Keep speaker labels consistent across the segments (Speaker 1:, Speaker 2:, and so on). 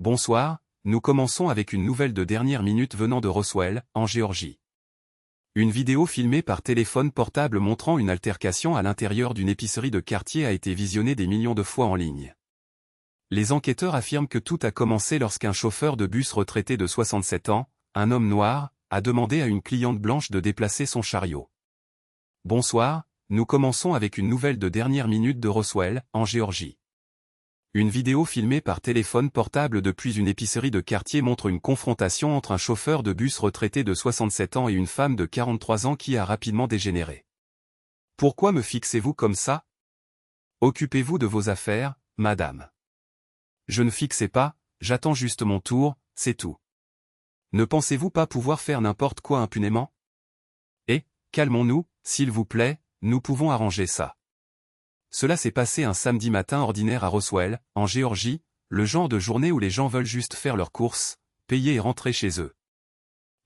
Speaker 1: Bonsoir, nous commençons avec une nouvelle de dernière minute venant de Roswell, en Géorgie. Une vidéo filmée par téléphone portable montrant une altercation à l'intérieur d'une épicerie de quartier a été visionnée des millions de fois en ligne. Les enquêteurs affirment que tout a commencé lorsqu'un chauffeur de bus retraité de 67 ans, un homme noir, a demandé à une cliente blanche de déplacer son chariot. Bonsoir, nous commençons avec une nouvelle de dernière minute de Roswell, en Géorgie. Une vidéo filmée par téléphone portable depuis une épicerie de quartier montre une confrontation entre un chauffeur de bus retraité de 67 ans et une femme de 43 ans qui a rapidement dégénéré. Pourquoi me fixez-vous comme ça? Occupez-vous de vos affaires, madame. Je ne fixais pas, j'attends juste mon tour, c'est tout. Ne pensez-vous pas pouvoir faire n'importe quoi impunément? Eh, calmons-nous, s'il vous plaît, nous pouvons arranger ça. Cela s'est passé un samedi matin ordinaire à Roswell, en Géorgie, le genre de journée où les gens veulent juste faire leurs courses, payer et rentrer chez eux.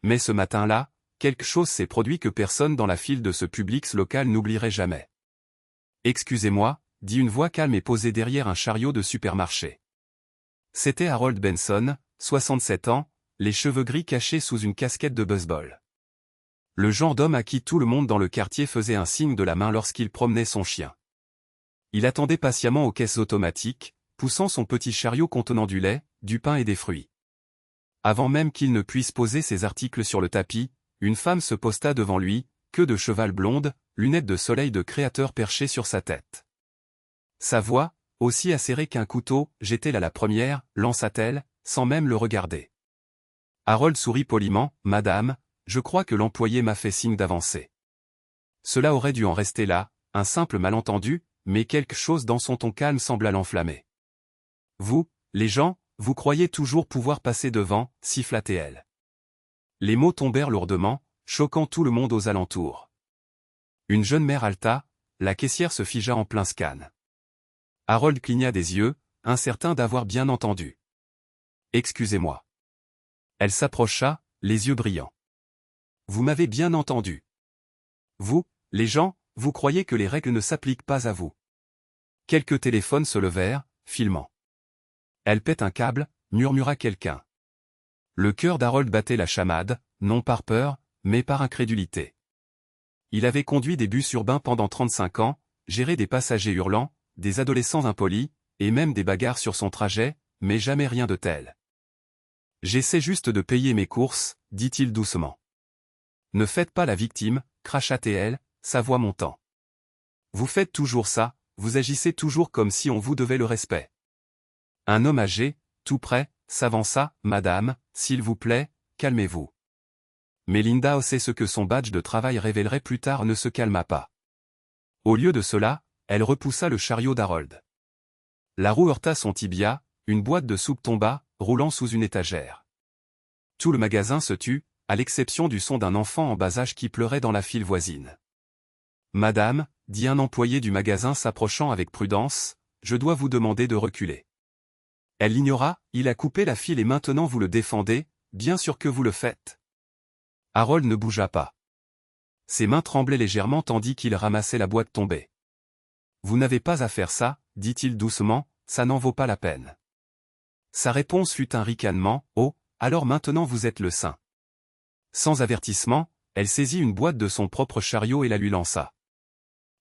Speaker 1: Mais ce matin-là, quelque chose s'est produit que personne dans la file de ce Publix local n'oublierait jamais. Excusez-moi, dit une voix calme et posée derrière un chariot de supermarché. C'était Harold Benson, 67 ans, les cheveux gris cachés sous une casquette de baseball. Le genre d'homme à qui tout le monde dans le quartier faisait un signe de la main lorsqu'il promenait son chien. Il attendait patiemment aux caisses automatiques, poussant son petit chariot contenant du lait, du pain et des fruits. Avant même qu'il ne puisse poser ses articles sur le tapis, une femme se posta devant lui, queue de cheval blonde, lunettes de soleil de créateur perchées sur sa tête. Sa voix, aussi acérée qu'un couteau, « J'étais là la première », lança-t-elle, sans même le regarder. Harold sourit poliment, « Madame, je crois que l'employé m'a fait signe d'avancer. » Cela aurait dû en rester là, un simple malentendu, mais quelque chose dans son ton calme sembla l'enflammer. « Vous, les gens, vous croyez toujours pouvoir passer devant, » siffla-t-elle. Les mots tombèrent lourdement, choquant tout le monde aux alentours. Une jeune mère haleta, la caissière se figea en plein scan. Harold cligna des yeux, incertain d'avoir bien entendu. « Excusez-moi. » Elle s'approcha, les yeux brillants. « Vous m'avez bien entendu. Vous, les gens, vous croyez que les règles ne s'appliquent pas à vous. » Quelques téléphones se levèrent, filmant. « Elle pète un câble », murmura quelqu'un. Le cœur d'Harold battait la chamade, non par peur, mais par incrédulité. Il avait conduit des bus urbains pendant 35 ans, géré des passagers hurlants, des adolescents impolis, et même des bagarres sur son trajet, mais jamais rien de tel. « J'essaie juste de payer mes courses, dit-il doucement. « Ne faites pas la victime, cracha-t-elle, sa voix montant. « Vous faites toujours ça, vous agissez toujours comme si on vous devait le respect. » Un homme âgé, tout près, s'avança, « Madame, s'il vous plaît, calmez-vous. » Mais Linda sait ce que son badge de travail révélerait plus tard ne se calma pas. Au lieu de cela, elle repoussa le chariot d'Harold. La roue heurta son tibia, une boîte de soupe tomba, roulant sous une étagère. Tout le magasin se tut, à l'exception du son d'un enfant en bas âge qui pleurait dans la file voisine. « Madame, » dit un employé du magasin s'approchant avec prudence, « je dois vous demander de reculer. » Elle l'ignora, « Il a coupé la file et maintenant vous le défendez, bien sûr que vous le faites. » Harold ne bougea pas. Ses mains tremblaient légèrement tandis qu'il ramassait la boîte tombée. « Vous n'avez pas à faire ça, » dit-il doucement, « ça n'en vaut pas la peine. » Sa réponse fut un ricanement, « Oh, alors maintenant vous êtes le saint. » Sans avertissement, elle saisit une boîte de son propre chariot et la lui lança.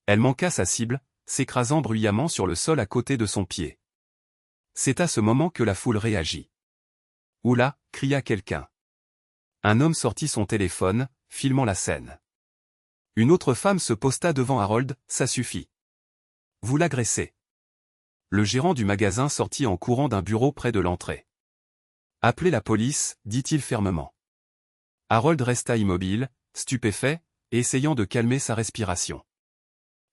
Speaker 1: Elle manqua sa cible, s'écrasant bruyamment sur le sol à côté de son pied. C'est à ce moment que la foule réagit. « Oula !» cria quelqu'un. Un homme sortit son téléphone, filmant la scène. Une autre femme se posta devant Harold, « Ça suffit. Vous l'agressez. » Le gérant du magasin sortit en courant d'un bureau près de l'entrée. « Appelez la police », dit-il fermement. Harold resta immobile, stupéfait, essayant de calmer sa respiration.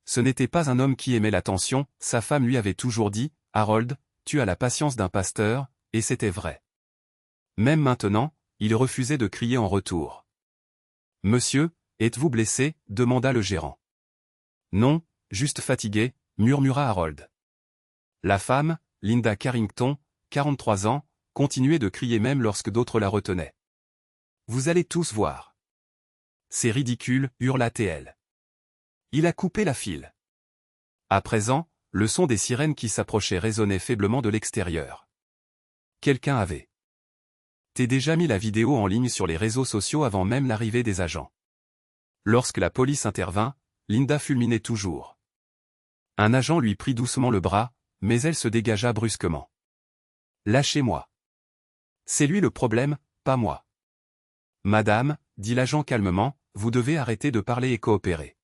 Speaker 1: Ce n'était pas un homme qui aimait l'attention, sa femme lui avait toujours dit, « Harold, tu as la patience d'un pasteur », et c'était vrai. Même maintenant, il refusait de crier en retour. « Monsieur, êtes-vous blessé ?» demanda le gérant. « Non, juste fatigué », murmura Harold. La femme, Linda Carrington, 43 ans, continuait de crier même lorsque d'autres la retenaient. « Vous allez tous voir. »« C'est ridicule » hurla-t-elle. « Il a coupé la file. » À présent, le son des sirènes qui s'approchaient résonnait faiblement de l'extérieur. Quelqu'un avait déjà mis la vidéo en ligne sur les réseaux sociaux avant même l'arrivée des agents. Lorsque la police intervint, Linda fulminait toujours. Un agent lui prit doucement le bras, mais elle se dégagea brusquement. « Lâchez-moi. C'est lui le problème, pas moi. »« Madame, » dit l'agent calmement, « vous devez arrêter de parler et coopérer. »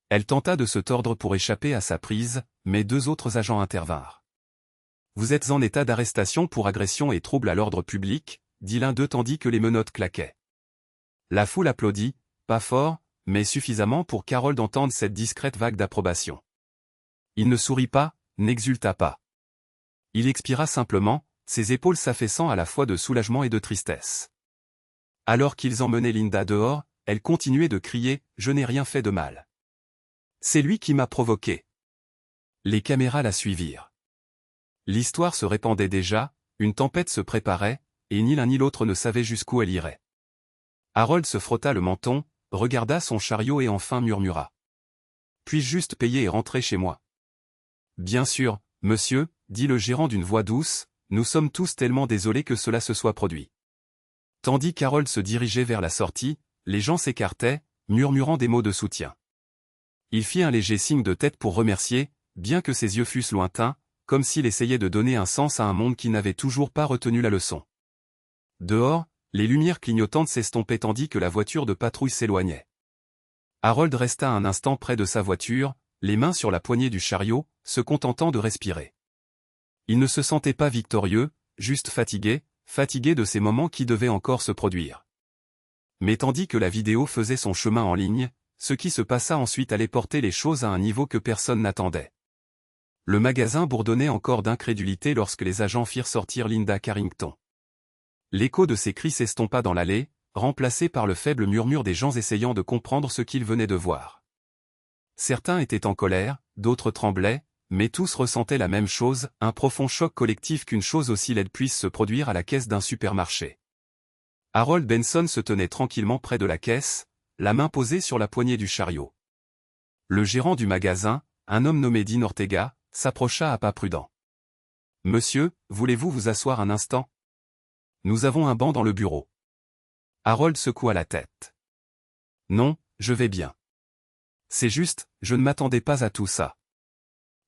Speaker 1: Elle tenta de se tordre pour échapper à sa prise, mais 2 autres agents intervinrent. « Vous êtes en état d'arrestation pour agression et trouble à l'ordre public, » dit l'un d'eux tandis que les menottes claquaient. La foule applaudit, pas fort, mais suffisamment pour qu'Harold entende cette discrète vague d'approbation. Il ne sourit pas, n'exulta pas. Il expira simplement, ses épaules s'affaissant à la fois de soulagement et de tristesse. Alors qu'ils emmenaient Linda dehors, elle continuait de crier « Je n'ai rien fait de mal. C'est lui qui m'a provoqué. » Les caméras la suivirent. L'histoire se répandait déjà, une tempête se préparait, et ni l'un ni l'autre ne savait jusqu'où elle irait. Harold se frotta le menton, regarda son chariot et enfin murmura. « Puis-je juste payer et rentrer chez moi ?»« Bien sûr, monsieur, » dit le gérant d'une voix douce, « nous sommes tous tellement désolés que cela se soit produit. » Tandis qu'Harold se dirigeait vers la sortie, les gens s'écartaient, murmurant des mots de soutien. Il fit un léger signe de tête pour remercier, bien que ses yeux fussent lointains, comme s'il essayait de donner un sens à un monde qui n'avait toujours pas retenu la leçon. Dehors, les lumières clignotantes s'estompaient tandis que la voiture de patrouille s'éloignait. Harold resta un instant près de sa voiture, les mains sur la poignée du chariot, se contentant de respirer. Il ne se sentait pas victorieux, juste fatigué de ces moments qui devaient encore se produire. Mais tandis que la vidéo faisait son chemin en ligne, ce qui se passa ensuite allait porter les choses à un niveau que personne n'attendait. Le magasin bourdonnait encore d'incrédulité lorsque les agents firent sortir Linda Carrington. L'écho de ses cris s'estompa dans l'allée, remplacé par le faible murmure des gens essayant de comprendre ce qu'ils venaient de voir. Certains étaient en colère, d'autres tremblaient, mais tous ressentaient la même chose, un profond choc collectif qu'une chose aussi laide puisse se produire à la caisse d'un supermarché. Harold Benson se tenait tranquillement près de la caisse, la main posée sur la poignée du chariot. Le gérant du magasin, un homme nommé Dean Ortega, s'approcha à pas prudents. « Monsieur, voulez-vous vous asseoir un instant ? Nous avons un banc dans le bureau. » Harold secoua la tête. « Non, je vais bien. C'est juste, je ne m'attendais pas à tout ça. »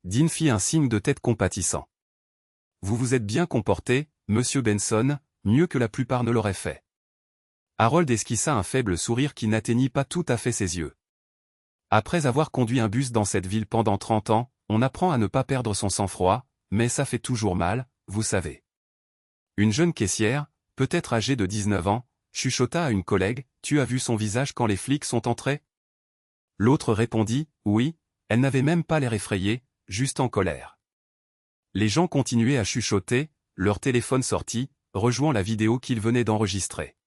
Speaker 1: Dean fit un signe de tête compatissant. « Vous vous êtes bien comporté, monsieur Benson, mieux que la plupart ne l'auraient fait. » Harold esquissa un faible sourire qui n'atteignit pas tout à fait ses yeux. Après avoir conduit un bus dans cette ville pendant 30 ans, on apprend à ne pas perdre son sang-froid, mais ça fait toujours mal, vous savez. Une jeune caissière, peut-être âgée de 19 ans, chuchota à une collègue, « Tu as vu son visage quand les flics sont entrés ?» L'autre répondit, « Oui, elle n'avait même pas l'air effrayée, juste en colère. » Les gens continuaient à chuchoter, leur téléphone sortit, rejoignant la vidéo qu'ils venaient d'enregistrer.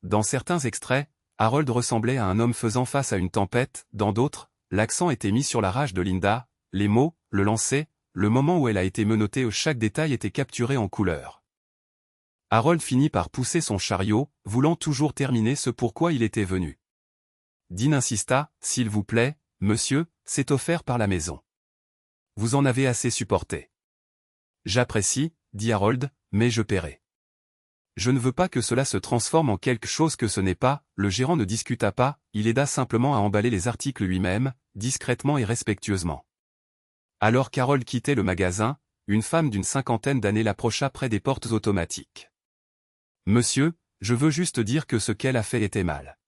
Speaker 1: Dans certains extraits, Harold ressemblait à un homme faisant face à une tempête, dans d'autres, l'accent était mis sur la rage de Linda, les mots, le lancer, le moment où elle a été menottée où chaque détail était capturé en couleur. Harold finit par pousser son chariot, voulant toujours terminer ce pourquoi il était venu. Dean insista, « S'il vous plaît, monsieur, c'est offert par la maison. Vous en avez assez supporté. »« J'apprécie, » dit Harold, « mais je paierai. » « Je ne veux pas que cela se transforme en quelque chose que ce n'est pas. » Le gérant ne discuta pas, il aida simplement à emballer les articles lui-même, discrètement et respectueusement. Alors qu'Harold quittait le magasin, une femme d'une 50aine d'années l'approcha près des portes automatiques. « Monsieur, je veux juste dire que ce qu'elle a fait était mal.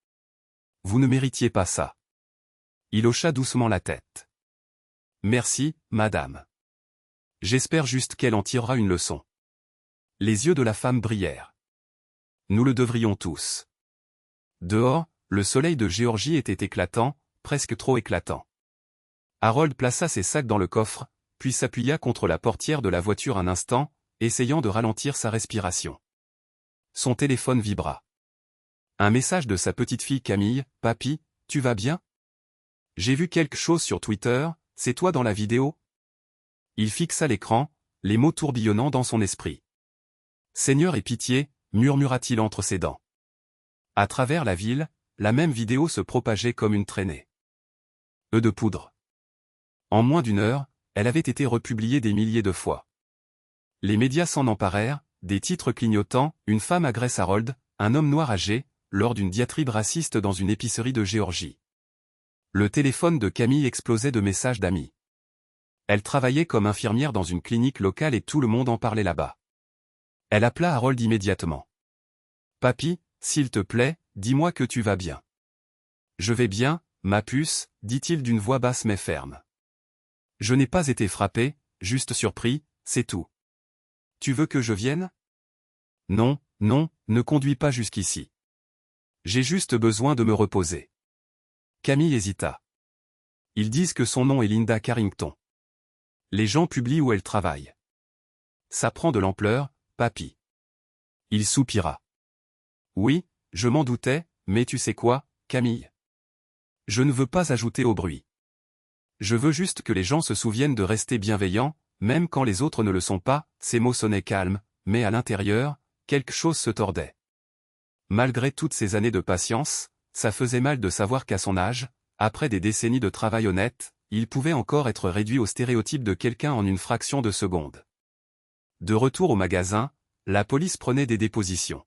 Speaker 1: Vous ne méritiez pas ça. » Il hocha doucement la tête. « Merci, madame. J'espère juste qu'elle en tirera une leçon. » Les yeux de la femme brillèrent. Nous le devrions tous. Dehors, le soleil de Géorgie était éclatant, presque trop éclatant. Harold plaça ses sacs dans le coffre, puis s'appuya contre la portière de la voiture un instant, essayant de ralentir sa respiration. Son téléphone vibra. Un message de sa petite fille Camille, « Papy, tu vas bien ? J'ai vu quelque chose sur Twitter, c'est toi dans la vidéo ?» Il fixa l'écran, les mots tourbillonnant dans son esprit. « Seigneur aie pitié !» murmura-t-il entre ses dents. À travers la ville, la même vidéo se propageait comme une traînée. De poudre. En moins d'1 heure, elle avait été republiée des milliers de fois. Les médias s'en emparèrent, des titres clignotants, une femme agresse Harold, un homme noir âgé, lors d'une diatribe raciste dans une épicerie de Géorgie. Le téléphone de Camille explosait de messages d'amis. Elle travaillait comme infirmière dans une clinique locale et tout le monde en parlait là-bas. Elle appela Harold immédiatement. « Papy, s'il te plaît, dis-moi que tu vas bien. »« Je vais bien, ma puce, dit-il d'une voix basse mais ferme. Je n'ai pas été frappé, juste surpris, c'est tout. Tu veux que je vienne ? Non, non, ne conduis pas jusqu'ici. J'ai juste besoin de me reposer. Camille hésita. Ils disent que son nom est Linda Carrington. Les gens publient où elle travaille. Ça prend de l'ampleur, papy. Il soupira. Oui, je m'en doutais, mais tu sais quoi, Camille ? Je ne veux pas ajouter au bruit. Je veux juste que les gens se souviennent de rester bienveillants, même quand les autres ne le sont pas. Ces mots sonnaient calmes, mais à l'intérieur, quelque chose se tordait. Malgré toutes ces années de patience, ça faisait mal de savoir qu'à son âge, après des décennies de travail honnête, il pouvait encore être réduit au stéréotype de quelqu'un en une fraction de seconde. De retour au magasin, la police prenait des dépositions.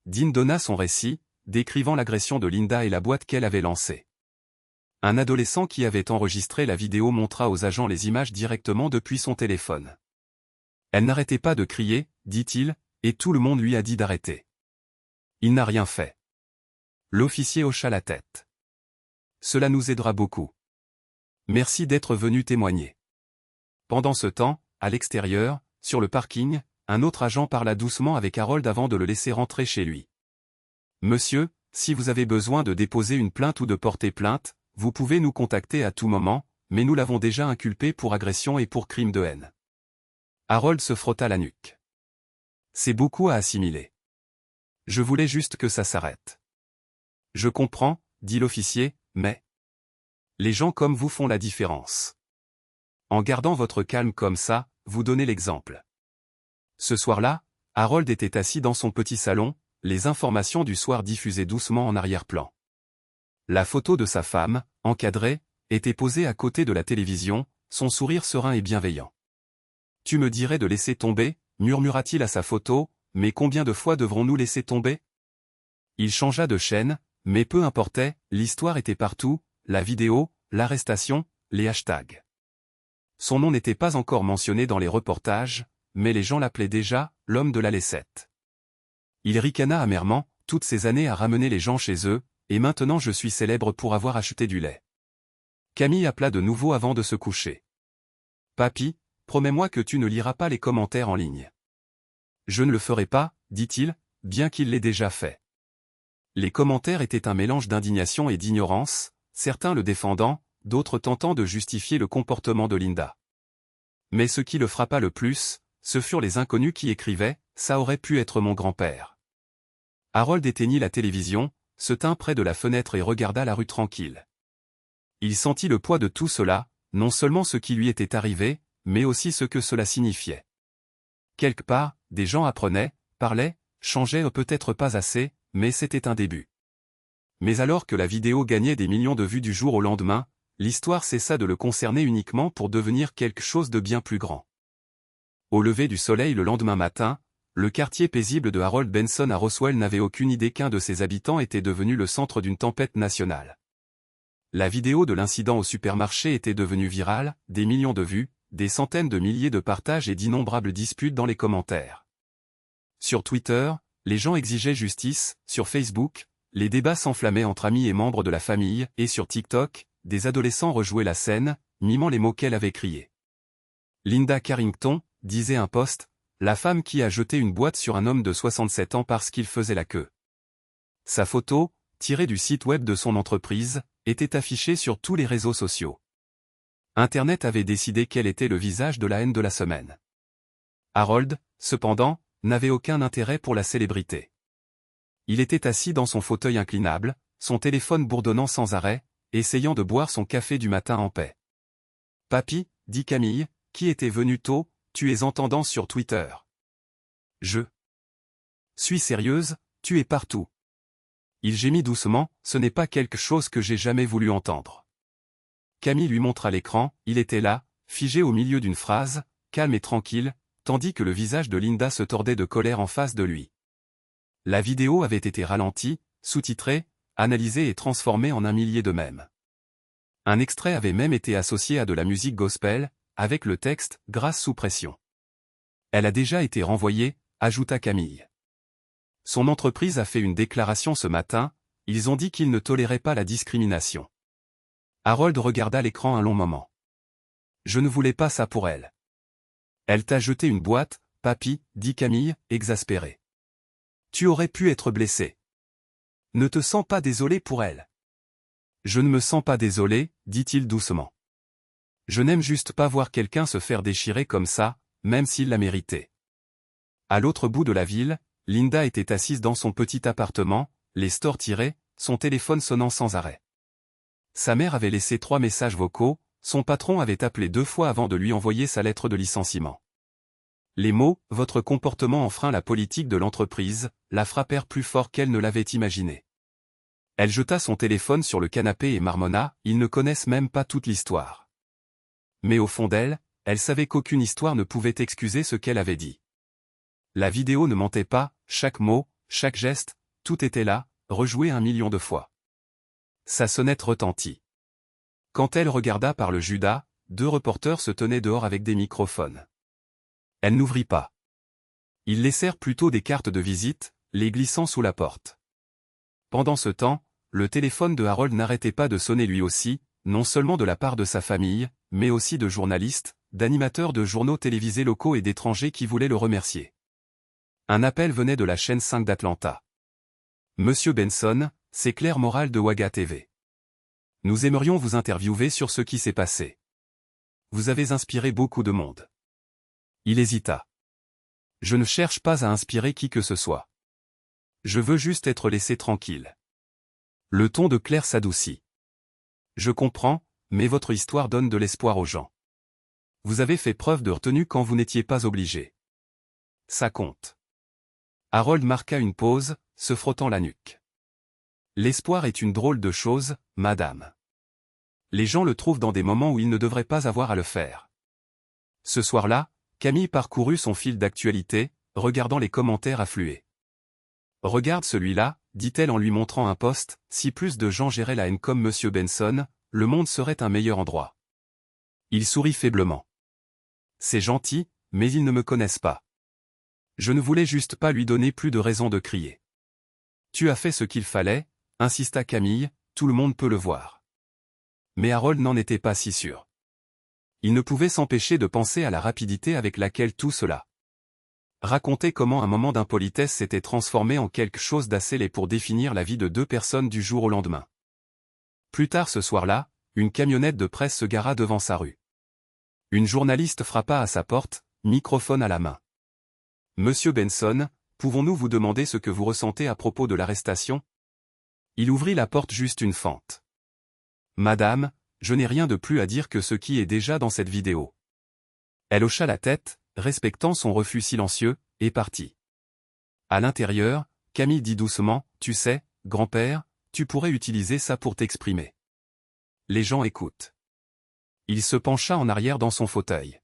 Speaker 1: Dean donna son récit, décrivant l'agression de Linda et la boîte qu'elle avait lancée. Un adolescent qui avait enregistré la vidéo montra aux agents les images directement depuis son téléphone. Elle n'arrêtait pas de crier, dit-il, et tout le monde lui a dit d'arrêter. Il n'a rien fait. L'officier hocha la tête. Cela nous aidera beaucoup. Merci d'être venu témoigner. Pendant ce temps, à l'extérieur, sur le parking, un autre agent parla doucement avec Harold avant de le laisser rentrer chez lui. Monsieur, si vous avez besoin de déposer une plainte ou de porter plainte, vous pouvez nous contacter à tout moment, mais nous l'avons déjà inculpé pour agression et pour crime de haine. Harold se frotta la nuque. C'est beaucoup à assimiler. Je voulais juste que ça s'arrête. Je comprends, dit l'officier, mais... Les gens comme vous font la différence. En gardant votre calme comme ça, vous donnez l'exemple. Ce soir-là, Harold était assis dans son petit salon, les informations du soir diffusées doucement en arrière-plan. La photo de sa femme, encadrée, était posée à côté de la télévision, son sourire serein et bienveillant. « Tu me dirais de laisser tomber » murmura-t-il à sa photo, « mais combien de fois devrons-nous laisser tomber ?» Il changea de chaîne, mais peu importait, l'histoire était partout, la vidéo, l'arrestation, les hashtags. Son nom n'était pas encore mentionné dans les reportages, mais les gens l'appelaient déjà « l'homme de la laissette ». Il ricana amèrement, toutes ces années à ramener les gens chez eux, et maintenant je suis célèbre pour avoir acheté du lait. Camille appela de nouveau avant de se coucher. « Papy, promets-moi que tu ne liras pas les commentaires en ligne. »« Je ne le ferai pas, » dit-il, bien qu'il l'ait déjà fait. Les commentaires étaient un mélange d'indignation et d'ignorance, certains le défendant, d'autres tentant de justifier le comportement de Linda. Mais ce qui le frappa le plus, ce furent les inconnus qui écrivaient « Ça aurait pu être mon grand-père ». Harold éteignit la télévision, se tint près de la fenêtre et regarda la rue tranquille. Il sentit le poids de tout cela, non seulement ce qui lui était arrivé, mais aussi ce que cela signifiait. Quelque part, des gens apprenaient, parlaient, changeaient peut-être pas assez, mais c'était un début. Mais alors que la vidéo gagnait des millions de vues du jour au lendemain, l'histoire cessa de le concerner uniquement pour devenir quelque chose de bien plus grand. Au lever du soleil le lendemain matin, le quartier paisible de Harold Benson à Roswell n'avait aucune idée qu'un de ses habitants était devenu le centre d'une tempête nationale. La vidéo de l'incident au supermarché était devenue virale, des millions de vues, des centaines de milliers de partages et d'innombrables disputes dans les commentaires. Sur Twitter, les gens exigeaient justice, sur Facebook, les débats s'enflammaient entre amis et membres de la famille, et sur TikTok, des adolescents rejouaient la scène, mimant les mots qu'elle avait criés. Linda Carrington, disait un post, la femme qui a jeté une boîte sur un homme de 67 ans parce qu'il faisait la queue. Sa photo, tirée du site web de son entreprise, était affichée sur tous les réseaux sociaux. Internet avait décidé quel était le visage de la haine de la semaine. Harold, cependant, n'avait aucun intérêt pour la célébrité. Il était assis dans son fauteuil inclinable, son téléphone bourdonnant sans arrêt, essayant de boire son café du matin en paix. « Papy, » dit Camille, qui était venue tôt, « tu es en tendance sur Twitter. »« Je suis sérieuse, tu es partout. » Il gémit doucement, « Ce n'est pas quelque chose que j'ai jamais voulu entendre. » Camille lui montra l'écran, il était là, figé au milieu d'une phrase, calme et tranquille, tandis que le visage de Linda se tordait de colère en face de lui. La vidéo avait été ralentie, sous-titrée, analysée et transformée en un millier de mèmes. Un extrait avait même été associé à de la musique gospel, avec le texte « Grâce sous pression ». Elle a déjà été renvoyée, ajouta Camille. Son entreprise a fait une déclaration ce matin, ils ont dit qu'ils ne toléraient pas la discrimination. Harold regarda l'écran un long moment. Je ne voulais pas ça pour elle. Elle t'a jeté une boîte, papy, dit Camille, exaspérée. Tu aurais pu être blessé. Ne te sens pas désolé pour elle. Je ne me sens pas désolé, dit-il doucement. Je n'aime juste pas voir quelqu'un se faire déchirer comme ça, même s'il l'a mérité. À l'autre bout de la ville, Linda était assise dans son petit appartement, les stores tirés, son téléphone sonnant sans arrêt. Sa mère avait laissé 3 messages vocaux, son patron avait appelé 2 fois avant de lui envoyer sa lettre de licenciement. Les mots « Votre comportement enfreint la politique de l'entreprise » la frappèrent plus fort qu'elle ne l'avait imaginé. Elle jeta son téléphone sur le canapé et marmonna « Ils ne connaissent même pas toute l'histoire. » Mais au fond d'elle, elle savait qu'aucune histoire ne pouvait excuser ce qu'elle avait dit. La vidéo ne mentait pas, chaque mot, chaque geste, tout était là, rejoué 1 million de fois. Sa sonnette retentit. Quand elle regarda par le Judas, 2 reporters se tenaient dehors avec des microphones. Elle n'ouvrit pas. Ils laissèrent plutôt des cartes de visite, les glissant sous la porte. Pendant ce temps, le téléphone de Harold n'arrêtait pas de sonner lui aussi, non seulement de la part de sa famille, mais aussi de journalistes, d'animateurs de journaux télévisés locaux et d'étrangers qui voulaient le remercier. Un appel venait de la chaîne 5 d'Atlanta. Monsieur Benson, c'est Claire Morale de Waga TV. Nous aimerions vous interviewer sur ce qui s'est passé. Vous avez inspiré beaucoup de monde. Il hésita. Je ne cherche pas à inspirer qui que ce soit. Je veux juste être laissé tranquille. Le ton de Claire s'adoucit. Je comprends, mais votre histoire donne de l'espoir aux gens. Vous avez fait preuve de retenue quand vous n'étiez pas obligé. Ça compte. Harold marqua une pause, se frottant la nuque. L'espoir est une drôle de chose, madame. Les gens le trouvent dans des moments où ils ne devraient pas avoir à le faire. Ce soir-là, Camille parcourut son fil d'actualité, regardant les commentaires affluer. Regarde celui-là, dit-elle en lui montrant un post, si plus de gens géraient la haine comme Monsieur Benson, le monde serait un meilleur endroit. Il sourit faiblement. C'est gentil, mais ils ne me connaissent pas. Je ne voulais juste pas lui donner plus de raison de crier. Tu as fait ce qu'il fallait, insista Camille, tout le monde peut le voir. Mais Harold n'en était pas si sûr. Il ne pouvait s'empêcher de penser à la rapidité avec laquelle tout cela racontait comment un moment d'impolitesse s'était transformé en quelque chose d'assez laid pour définir la vie de 2 personnes du jour au lendemain. Plus tard ce soir-là, une camionnette de presse se gara devant sa rue. Une journaliste frappa à sa porte, microphone à la main. Monsieur Benson, pouvons-nous vous demander ce que vous ressentez à propos de l'arrestation ? Il ouvrit la porte juste une fente. Madame, je n'ai rien de plus à dire que ce qui est déjà dans cette vidéo. Elle hocha la tête, respectant son refus silencieux, et partit. À l'intérieur, Camille dit doucement, tu sais, grand-père, tu pourrais utiliser ça pour t'exprimer. Les gens écoutent. Il se pencha en arrière dans son fauteuil.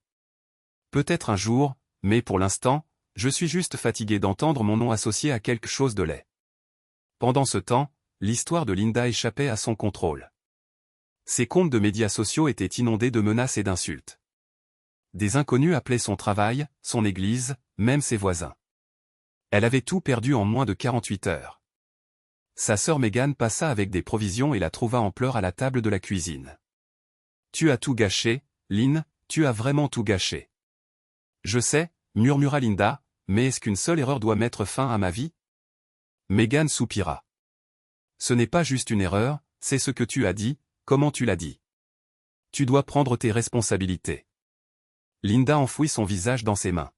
Speaker 1: Peut-être un jour, mais pour l'instant, je suis juste fatigué d'entendre mon nom associé à quelque chose de laid. Pendant ce temps, l'histoire de Linda échappait à son contrôle. Ses comptes de médias sociaux étaient inondés de menaces et d'insultes. Des inconnus appelaient son travail, son église, même ses voisins. Elle avait tout perdu en moins de 48 heures. Sa sœur Megan passa avec des provisions et la trouva en pleurs à la table de la cuisine. « Tu as tout gâché, Lynn, tu as vraiment tout gâché. »« Je sais, » murmura Linda, « mais est-ce qu'une seule erreur doit mettre fin à ma vie ?» Megan soupira. « Ce n'est pas juste une erreur, c'est ce que tu as dit, comment tu l'as dit. Tu dois prendre tes responsabilités. » Linda enfouit son visage dans ses mains.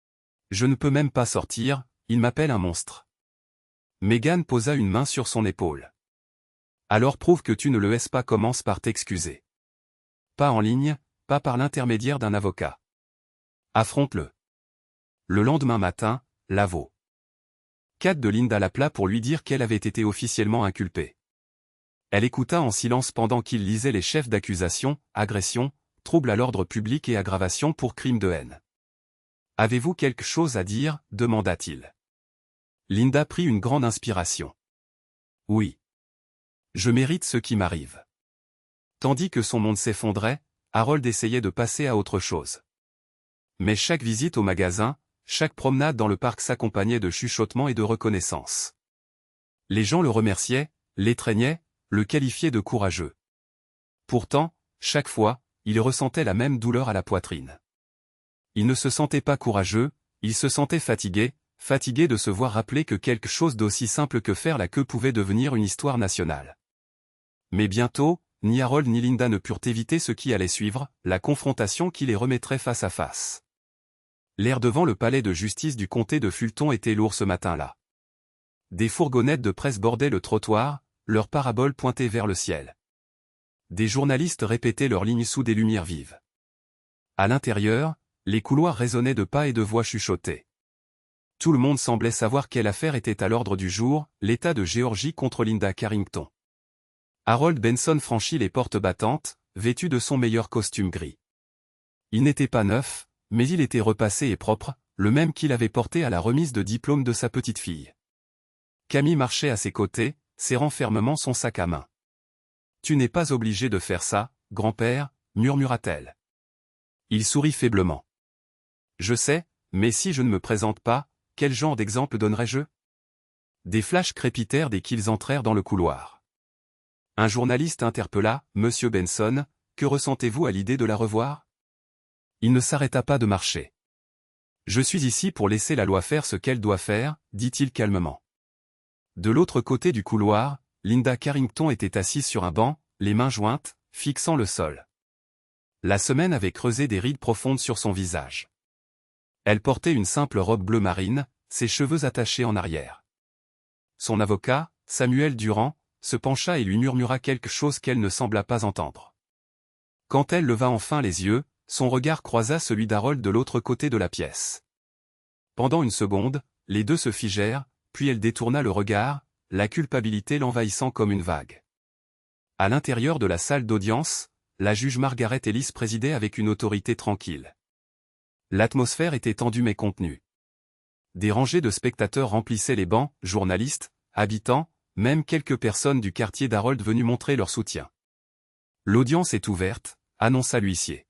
Speaker 1: « Je ne peux même pas sortir, il m'appelle un monstre. » Megan posa une main sur son épaule. « Alors prouve que tu ne le laisses pas, commence par t'excuser. Pas en ligne, pas par l'intermédiaire d'un avocat. Affronte-le. » Le lendemain matin, l'avo. Kat de Linda l'appela pour lui dire qu'elle avait été officiellement inculpée. Elle écouta en silence pendant qu'il lisait les chefs d'accusation, agression, trouble à l'ordre public et aggravation pour crime de haine. Avez-vous quelque chose à dire, demanda-t-il. Linda prit une grande inspiration. Oui. Je mérite ce qui m'arrive. Tandis que son monde s'effondrait, Harold essayait de passer à autre chose. Mais chaque visite au magasin, chaque promenade dans le parc s'accompagnait de chuchotements et de reconnaissance. Les gens le remerciaient, l'étreignaient, le qualifiaient de courageux. Pourtant, chaque fois, il ressentait la même douleur à la poitrine. Il ne se sentait pas courageux, il se sentait fatigué de se voir rappeler que quelque chose d'aussi simple que faire la queue pouvait devenir une histoire nationale. Mais bientôt, ni Harold ni Linda ne purent éviter ce qui allait suivre, la confrontation qui les remettrait face à face. L'air devant le palais de justice du comté de Fulton était lourd ce matin-là. Des fourgonnettes de presse bordaient le trottoir, leurs paraboles pointées vers le ciel. Des journalistes répétaient leurs lignes sous des lumières vives. À l'intérieur, les couloirs résonnaient de pas et de voix chuchotées. Tout le monde semblait savoir quelle affaire était à l'ordre du jour, l'État de Géorgie contre Linda Carrington. Harold Benson franchit les portes battantes, vêtu de son meilleur costume gris. Il n'était pas neuf, mais il était repassé et propre, le même qu'il avait porté à la remise de diplôme de sa petite-fille. Camille marchait à ses côtés, serrant fermement son sac à main. « Tu n'es pas obligé de faire ça, grand-père, murmura-t-elle. Il sourit faiblement. « Je sais, mais si je ne me présente pas, quel genre d'exemple donnerais-je » Des flashs crépitèrent dès qu'ils entrèrent dans le couloir. Un journaliste interpella, « Monsieur Benson, que ressentez-vous à l'idée de la revoir » Il ne s'arrêta pas de marcher. « Je suis ici pour laisser la loi faire ce qu'elle doit faire, » dit-il calmement. De l'autre côté du couloir, Linda Carrington était assise sur un banc, les mains jointes, fixant le sol. La semaine avait creusé des rides profondes sur son visage. Elle portait une simple robe bleu marine, ses cheveux attachés en arrière. Son avocat, Samuel Durand, se pencha et lui murmura quelque chose qu'elle ne sembla pas entendre. Quand elle leva enfin les yeux, son regard croisa celui d'Harold de l'autre côté de la pièce. Pendant une seconde, les deux se figèrent, puis elle détourna le regard, la culpabilité l'envahissant comme une vague. À l'intérieur de la salle d'audience, la juge Margaret Ellis présidait avec une autorité tranquille. L'atmosphère était tendue mais contenue. Des rangées de spectateurs remplissaient les bancs, journalistes, habitants, même quelques personnes du quartier d'Harold venues montrer leur soutien. « L'audience est ouverte », annonça l'huissier.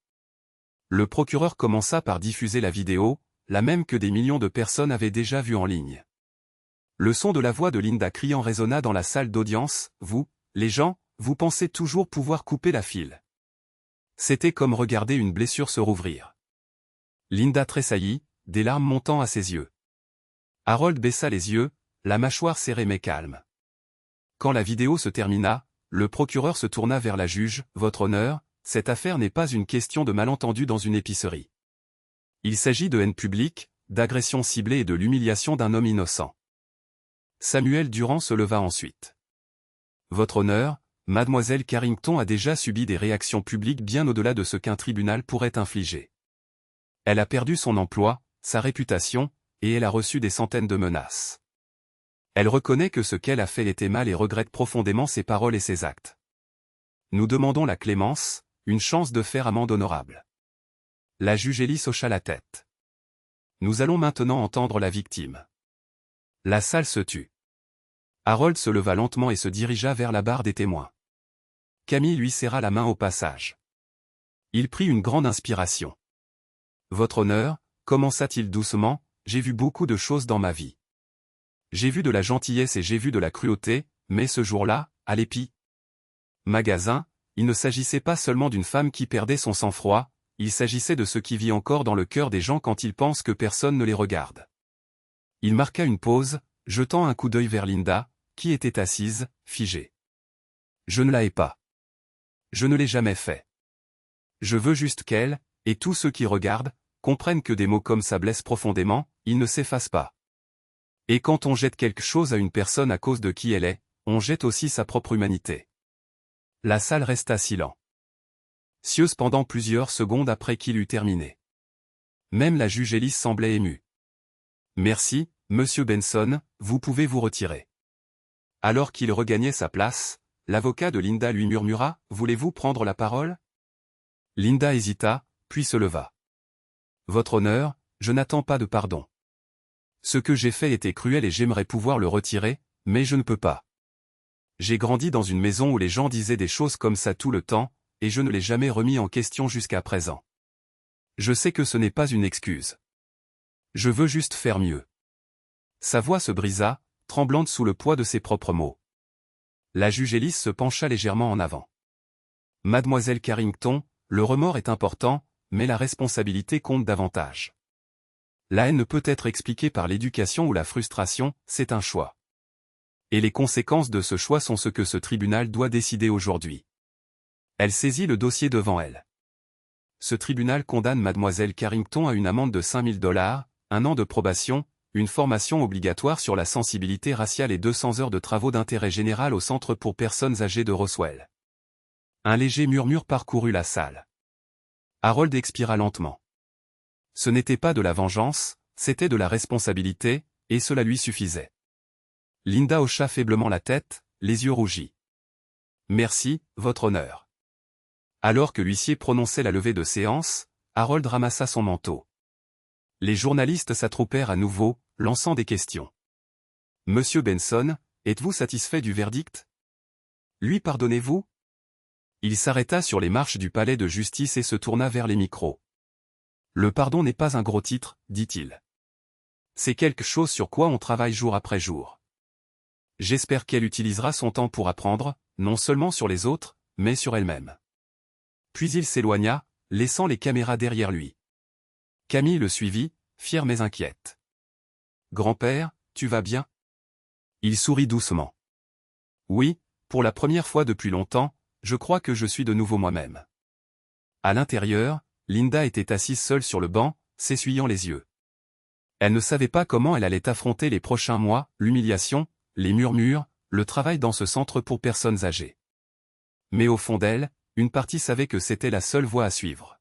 Speaker 1: Le procureur commença par diffuser la vidéo, la même que des millions de personnes avaient déjà vue en ligne. Le son de la voix de Linda criant résonna dans la salle d'audience, « Vous, les gens, vous pensez toujours pouvoir couper la file. » C'était comme regarder une blessure se rouvrir. Linda tressaillit, des larmes montant à ses yeux. Harold baissa les yeux, la mâchoire serrée mais calme. Quand la vidéo se termina, le procureur se tourna vers la juge, « Votre honneur, cette affaire n'est pas une question de malentendu dans une épicerie. Il s'agit de haine publique, d'agression ciblée et de l'humiliation d'un homme innocent. » Samuel Durand se leva ensuite. « Votre honneur, mademoiselle Carrington a déjà subi des réactions publiques bien au-delà de ce qu'un tribunal pourrait infliger. Elle a perdu son emploi, sa réputation, et elle a reçu des centaines de menaces. Elle reconnaît que ce qu'elle a fait était mal et regrette profondément ses paroles et ses actes. Nous demandons la clémence, une chance de faire amende honorable. » La juge Ellis hocha la tête. « Nous allons maintenant entendre la victime. » La salle se tut. Harold se leva lentement et se dirigea vers la barre des témoins. Camille lui serra la main au passage. Il prit une grande inspiration. « Votre honneur, » commença-t-il doucement, « j'ai vu beaucoup de choses dans ma vie. J'ai vu de la gentillesse et j'ai vu de la cruauté, mais ce jour-là, à l'épi magasin, il ne s'agissait pas seulement d'une femme qui perdait son sang-froid, il s'agissait de ce qui vit encore dans le cœur des gens quand ils pensent que personne ne les regarde. » Il marqua une pause, jetant un coup d'œil vers Linda, qui était assise, figée. « Je ne la hais pas. Je ne l'ai jamais fait. Je veux juste qu'elle, et tous ceux qui regardent, comprennent que des mots comme ça blessent profondément, ils ne s'effacent pas. Et quand on jette quelque chose à une personne à cause de qui elle est, on jette aussi sa propre humanité. » La salle resta silencieuse pendant plusieurs secondes après qu'il eut terminé. Même la juge Ellis semblait émue. « Merci, monsieur Benson, vous pouvez vous retirer. » Alors qu'il regagnait sa place, l'avocat de Linda lui murmura, « Voulez-vous prendre la parole ?» Linda hésita, puis se leva. « Votre honneur, je n'attends pas de pardon. Ce que j'ai fait était cruel et j'aimerais pouvoir le retirer, mais je ne peux pas. J'ai grandi dans une maison où les gens disaient des choses comme ça tout le temps, et je ne l'ai jamais remis en question jusqu'à présent. Je sais que ce n'est pas une excuse. Je veux juste faire mieux. Sa voix se brisa, tremblante sous le poids de ses propres mots. La juge Ellis se pencha légèrement en avant. Mademoiselle Carrington, le remords est important, mais la responsabilité compte davantage. La haine ne peut être expliquée par l'éducation ou la frustration, c'est un choix. Et les conséquences de ce choix sont ce que ce tribunal doit décider aujourd'hui. Elle saisit le dossier devant elle. Ce tribunal condamne Mademoiselle Carrington à une amende de $5 000, 1 an de probation, une formation obligatoire sur la sensibilité raciale et 200 heures de travaux d'intérêt général au Centre pour personnes âgées de Roswell. Un léger murmure parcourut la salle. Harold expira lentement. Ce n'était pas de la vengeance, c'était de la responsabilité, et cela lui suffisait. Linda hocha faiblement la tête, les yeux rougis. « Merci, votre honneur. » Alors que l'huissier prononçait la levée de séance, Harold ramassa son manteau. Les journalistes s'attroupèrent à nouveau, lançant des questions. « Monsieur Benson, êtes-vous satisfait du verdict? Lui pardonnez-vous » Il s'arrêta sur les marches du palais de justice et se tourna vers les micros. « Le pardon n'est pas un gros titre, dit-il. C'est quelque chose sur quoi on travaille jour après jour. J'espère qu'elle utilisera son temps pour apprendre, non seulement sur les autres, mais sur elle-même. » Puis il s'éloigna, laissant les caméras derrière lui. Camille le suivit, fière mais inquiète. « Grand-père, tu vas bien ?» Il sourit doucement. « Oui, pour la première fois depuis longtemps, je crois que je suis de nouveau moi-même. » À l'intérieur, Linda était assise seule sur le banc, s'essuyant les yeux. Elle ne savait pas comment elle allait affronter les prochains mois, l'humiliation, les murmures, le travail dans ce centre pour personnes âgées. Mais au fond d'elle, une partie savait que c'était la seule voie à suivre.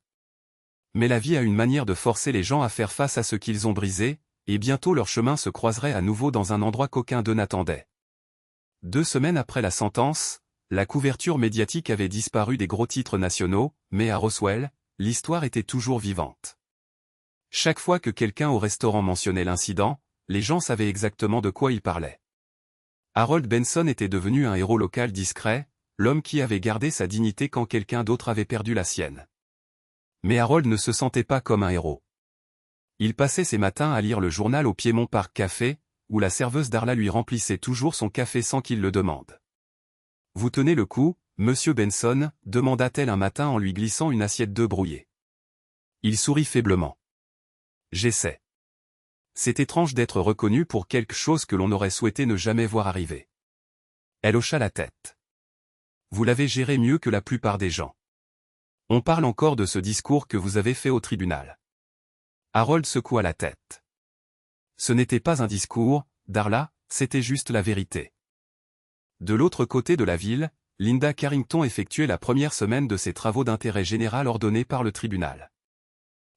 Speaker 1: Mais la vie a une manière de forcer les gens à faire face à ce qu'ils ont brisé, et bientôt leur chemin se croiserait à nouveau dans un endroit qu'aucun d'eux n'attendait. 2 semaines après la sentence, la couverture médiatique avait disparu des gros titres nationaux, mais à Roswell, l'histoire était toujours vivante. Chaque fois que quelqu'un au restaurant mentionnait l'incident, les gens savaient exactement de quoi il parlait. Harold Benson était devenu un héros local discret, l'homme qui avait gardé sa dignité quand quelqu'un d'autre avait perdu la sienne. Mais Harold ne se sentait pas comme un héros. Il passait ses matins à lire le journal au Piedmont Park Café, où la serveuse Darla lui remplissait toujours son café sans qu'il le demande. « Vous tenez le coup, monsieur Benson ?» demanda-t-elle un matin en lui glissant une assiette d'œufs brouillés. Il sourit faiblement. « J'essaie. » C'est étrange d'être reconnu pour quelque chose que l'on aurait souhaité ne jamais voir arriver. Elle hocha la tête. « Vous l'avez géré mieux que la plupart des gens. On parle encore de ce discours que vous avez fait au tribunal. » Harold secoua la tête. Ce n'était pas un discours, Darla, c'était juste la vérité. De l'autre côté de la ville, Linda Carrington effectuait la première semaine de ses travaux d'intérêt général ordonnés par le tribunal.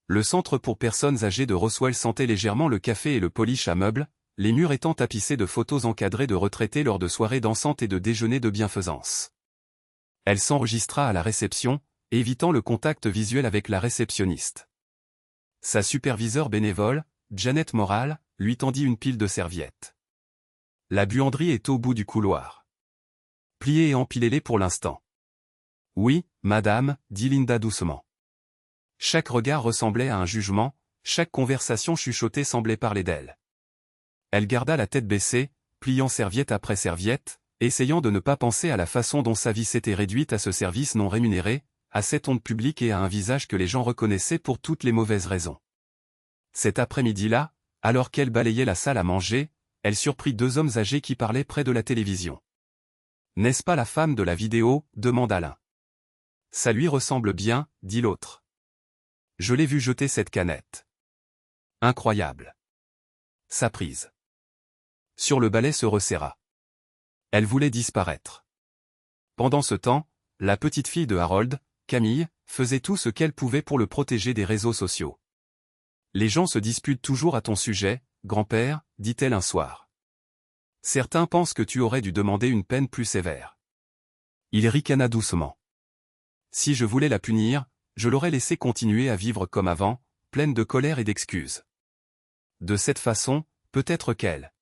Speaker 1: Le centre pour personnes âgées de Roswell sentait légèrement le café et le polish à meubles, les murs étant tapissés de photos encadrées de retraités lors de soirées dansantes et de déjeuners de bienfaisance. Elle s'enregistra à la réception, évitant le contact visuel avec la réceptionniste. Sa superviseure bénévole, Janet Morale, lui tendit une pile de serviettes. « La buanderie est au bout du couloir. Pliez et empilez-les pour l'instant. »« Oui, madame, » dit Linda doucement. Chaque regard ressemblait à un jugement, chaque conversation chuchotée semblait parler d'elle. Elle garda la tête baissée, pliant serviette après serviette, essayant de ne pas penser à la façon dont sa vie s'était réduite à ce service non rémunéré, à cette honte publique et à un visage que les gens reconnaissaient pour toutes les mauvaises raisons. Cet après-midi-là, alors qu'elle balayait la salle à manger, elle surprit 2 hommes âgés qui parlaient près de la télévision. « N'est-ce pas la femme de la vidéo ?» demanda l'un. « Ça lui ressemble bien, » dit l'autre. « Je l'ai vu jeter cette canette. Incroyable. » Sa prise. Sur le balai se resserra. Elle voulait disparaître. Pendant ce temps, la petite fille de Harold, Camille, faisait tout ce qu'elle pouvait pour le protéger des réseaux sociaux. « Les gens se disputent toujours à ton sujet, grand-père, » dit-elle un soir. « Certains pensent que tu aurais dû demander une peine plus sévère. » Il ricana doucement. « Si je voulais la punir, je l'aurais laissée continuer à vivre comme avant, pleine de colère et d'excuses. De cette façon, peut-être qu'elle.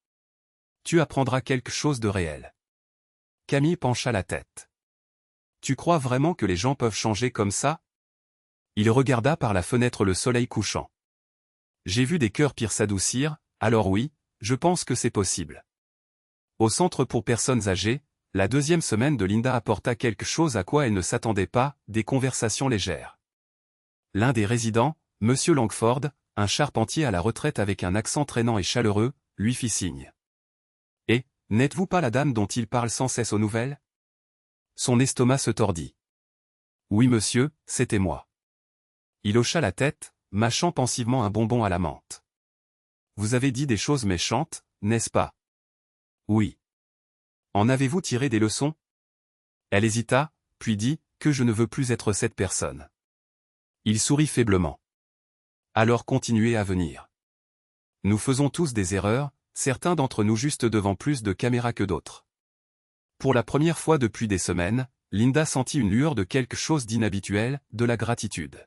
Speaker 1: Tu apprendras quelque chose de réel. Camille pencha la tête. Tu crois vraiment que les gens peuvent changer comme ça? Il regarda par la fenêtre le soleil couchant. J'ai vu des cœurs pires s'adoucir, alors oui, je pense que c'est possible. Au centre pour personnes âgées, la deuxième semaine de Linda apporta quelque chose à quoi elle ne s'attendait pas, des conversations légères. L'un des résidents, Monsieur Langford, un charpentier à la retraite avec un accent traînant et chaleureux, lui fit signe. « Et, n'êtes-vous pas la dame dont il parle sans cesse aux nouvelles ?» Son estomac se tordit. « Oui monsieur, c'était moi. » Il hocha la tête, mâchant pensivement un bonbon à la menthe. « Vous avez dit des choses méchantes, n'est-ce pas? » « Oui. » « En avez-vous tiré des leçons ?» Elle hésita, puis dit, « Que je ne veux plus être cette personne. » Il sourit faiblement. « Alors continuez à venir. Nous faisons tous des erreurs, certains d'entre nous juste devant plus de caméras que d'autres. » Pour la première fois depuis des semaines, Linda sentit une lueur de quelque chose d'inhabituel, de la gratitude.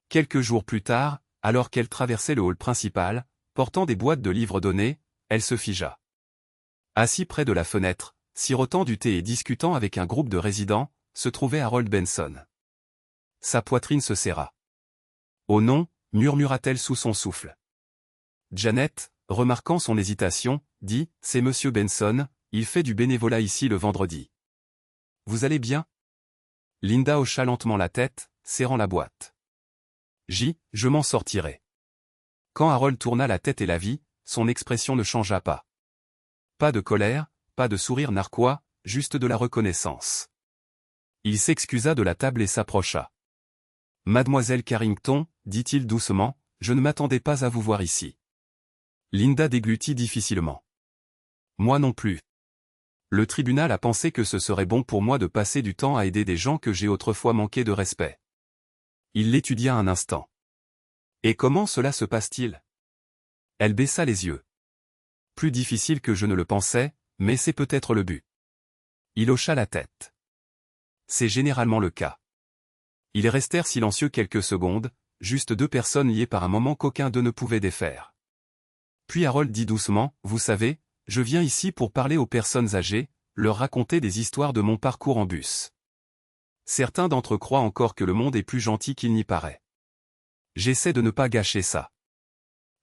Speaker 1: Quelques jours plus tard, alors qu'elle traversait le hall principal, portant des boîtes de livres donnés, elle se figea. Assis près de la fenêtre, sirotant du thé et discutant avec un groupe de résidents, se trouvait Harold Benson. Sa poitrine se serra. « Oh non » murmura-t-elle sous son souffle. Janet, remarquant son hésitation, dit « C'est Monsieur Benson, il fait du bénévolat ici le vendredi. Vous allez bien ?» Linda hocha lentement la tête, serrant la boîte. « Je m'en sortirai. » Quand Harold tourna la tête et la vit, son expression ne changea pas. Pas de colère, pas de sourire narquois, juste de la reconnaissance. Il s'excusa de la table et s'approcha. « Mademoiselle Carrington, dit-il doucement, je ne m'attendais pas à vous voir ici. » Linda déglutit difficilement. « Moi non plus. Le tribunal a pensé que ce serait bon pour moi de passer du temps à aider des gens que j'ai autrefois manqué de respect. » Il l'étudia un instant. « Et comment cela se passe-t-il » Elle baissa les yeux. « Plus difficile que je ne le pensais, mais c'est peut-être le but. » Il hocha la tête. « C'est généralement le cas. » Ils restèrent silencieux quelques secondes, juste deux personnes liées par un moment qu'aucun d'eux ne pouvait défaire. Puis Harold dit doucement, « Vous savez, je viens ici pour parler aux personnes âgées, leur raconter des histoires de mon parcours en bus. Certains d'entre eux croient encore que le monde est plus gentil qu'il n'y paraît. J'essaie de ne pas gâcher ça. »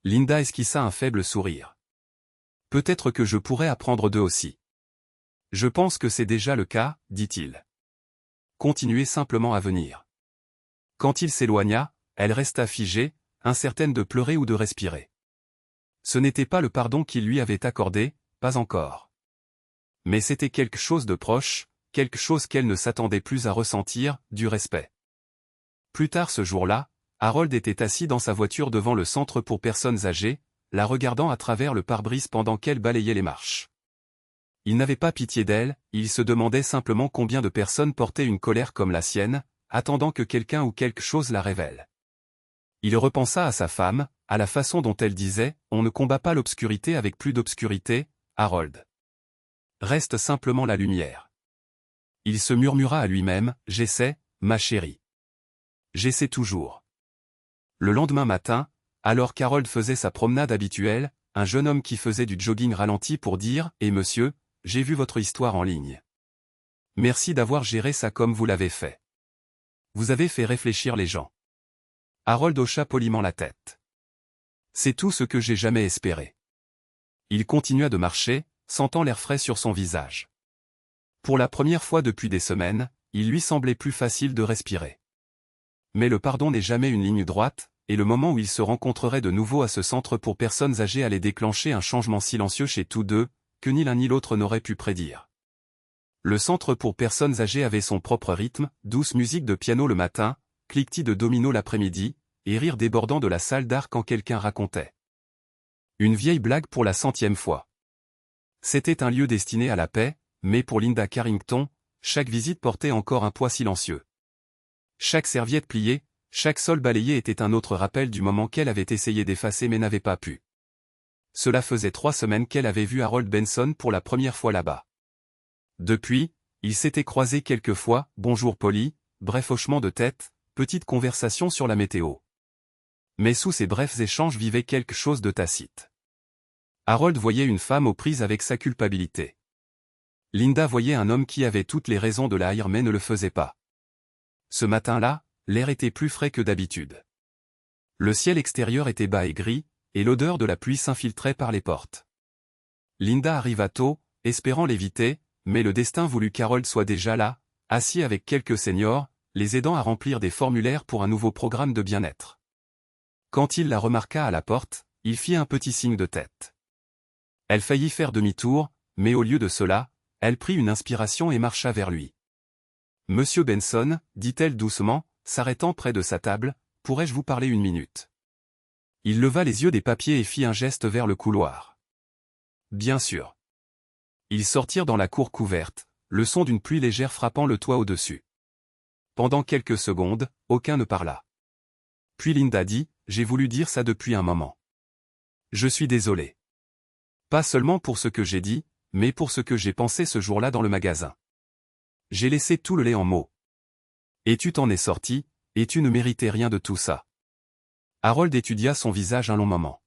Speaker 1: Linda esquissa un faible sourire. « Peut-être que je pourrais apprendre d'eux aussi. »« Je pense que c'est déjà le cas, dit-il. Continuez simplement à venir. » Quand il s'éloigna, elle resta figée, incertaine de pleurer ou de respirer. Ce n'était pas le pardon qu'il lui avait accordé, pas encore. Mais c'était quelque chose de proche, quelque chose qu'elle ne s'attendait plus à ressentir, du respect. Plus tard ce jour-là, Harold était assis dans sa voiture devant le centre pour personnes âgées, la regardant à travers le pare-brise pendant qu'elle balayait les marches. Il n'avait pas pitié d'elle, il se demandait simplement combien de personnes portaient une colère comme la sienne, attendant que quelqu'un ou quelque chose la révèle. Il repensa à sa femme, à la façon dont elle disait « On ne combat pas l'obscurité avec plus d'obscurité, Harold. Reste simplement la lumière. » Il se murmura à lui-même « J'essaie, ma chérie. J'essaie toujours. » Le lendemain matin, alors qu'Harold faisait sa promenade habituelle, un jeune homme qui faisait du jogging ralenti pour dire « Et monsieur, j'ai vu votre histoire en ligne. Merci d'avoir géré ça comme vous l'avez fait. Vous avez fait réfléchir les gens. » Harold hocha poliment la tête. « C'est tout ce que j'ai jamais espéré. » Il continua de marcher, sentant l'air frais sur son visage. Pour la première fois depuis des semaines, il lui semblait plus facile de respirer. Mais le pardon n'est jamais une ligne droite, et le moment où ils se rencontreraient de nouveau à ce centre pour personnes âgées allait déclencher un changement silencieux chez tous deux, que ni l'un ni l'autre n'aurait pu prédire. Le centre pour personnes âgées avait son propre rythme, douce musique de piano le matin, cliquetis de domino l'après-midi, et rire débordant de la salle d'art quand quelqu'un racontait une vieille blague pour la 100e fois. C'était un lieu destiné à la paix, mais pour Linda Carrington, chaque visite portait encore un poids silencieux. Chaque serviette pliée, chaque sol balayé était un autre rappel du moment qu'elle avait essayé d'effacer mais n'avait pas pu. Cela faisait 3 semaines qu'elle avait vu Harold Benson pour la première fois là-bas. Depuis, ils s'étaient croisés quelques fois, bonjour Polly, bref hochement de tête, petite conversation sur la météo. Mais sous ces brefs échanges vivait quelque chose de tacite. Harold voyait une femme aux prises avec sa culpabilité. Linda voyait un homme qui avait toutes les raisons de la haïr mais ne le faisait pas. Ce matin-là, l'air était plus frais que d'habitude. Le ciel extérieur était bas et gris, et l'odeur de la pluie s'infiltrait par les portes. Linda arriva tôt, espérant l'éviter, mais le destin voulut qu'Harold soit déjà là, assis avec quelques seniors, les aidant à remplir des formulaires pour un nouveau programme de bien-être. Quand il la remarqua à la porte, il fit un petit signe de tête. Elle faillit faire demi-tour, mais au lieu de cela, elle prit une inspiration et marcha vers lui. « Monsieur Benson, dit-elle doucement, s'arrêtant près de sa table, pourrais-je vous parler une minute ?» Il leva les yeux des papiers et fit un geste vers le couloir. « Bien sûr. » Ils sortirent dans la cour couverte, le son d'une pluie légère frappant le toit au-dessus. Pendant quelques secondes, aucun ne parla. Puis Linda dit, « J'ai voulu dire ça depuis un moment. Je suis désolé. Pas seulement pour ce que j'ai dit, mais pour ce que j'ai pensé ce jour-là dans le magasin. J'ai laissé tout le lait en mots. Et tu t'en es sorti, et tu ne méritais rien de tout ça. » Harold étudia son visage un long moment.